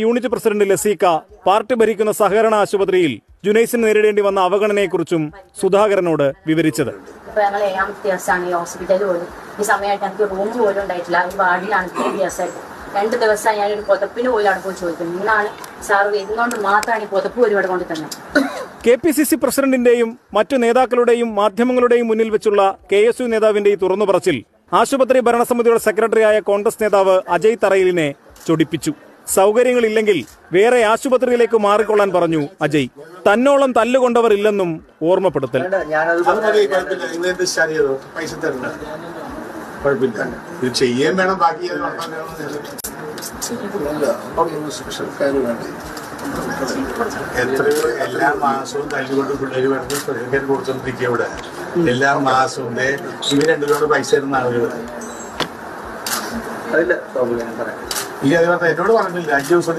Unit president ലസീക്ക party ഭരിക്കുന്ന സഹകരണ ആശുപത്രിയിൽ ജുനൈസിന് നേരിടേണ്ടി വന്ന അവഗണനയെക്കുറിച്ചും സുധാകരനോട് വിവരിച്ചത്. ഞങ്ങൾ 7ാമത്തെ ദിവസമാണ് ഈ ഹോസ്പിറ്റലിൽ പോലും. ഈ സമയമായിട്ട് എനിക്ക് റൂം പോലും ഉണ്ടായിട്ടില്ല. ഈ വാർഡിലാണ് 3 ദിവസമായിട്ട്. 2 ദിവസം ഞാനൊരു പുതപ്പിന് പോലും അവിടെ പോയി ചോദിക്കുന്നു. ഇന്നാണ് സാർ വരുന്നതുകൊണ്ട് മാത്രമാണ് ഈ പുതപ്പ് പോലും ഇവിടെ കൊണ്ട് തന്നെ. KPCC പ്രസിഡന്റിന്റെയും മറ്റു നേതാക്കളുടെയും മാധ്യമങ്ങളുടെയും മുന്നിൽ വെച്ചുള്ള KSU നേതാവിന്റെ ഈ തുറന്നുപറച്ചിൽ ആശുപത്രി ഭരണസമിതിയുടെ സെക്രട്ടറിയായ കോൺഗ്രസ് നേതാവ് അജയ് തറയിലിനെ ചൊടിപ്പിച്ചു. സൗകര്യങ്ങളില്ലെങ്കിൽ വേറെ ആശുപത്രിയിലേക്ക് മാറിക്കൊള്ളാൻ പറഞ്ഞു അജയ്. തന്നോളം തല്ലുകൊണ്ടവർ ഇല്ലെന്നും ഓർമ്മപ്പെടുത്തൽ. എത്രയോ എല്ലാ മാസവും തല്ലുകൊണ്ട് പിള്ളേര് വേണമെങ്കിൽ സ്പെഷ്യൽ കൊടുത്തോണ്ടിരിക്കുക. ഇവിടെ എല്ലാ മാസവും ഇവർ 2 രൂപ പൈസ തരുന്ന ആളുകൾ ഈ അതേപോലെ എന്നോട് പറഞ്ഞില്ല 5 ദിവസം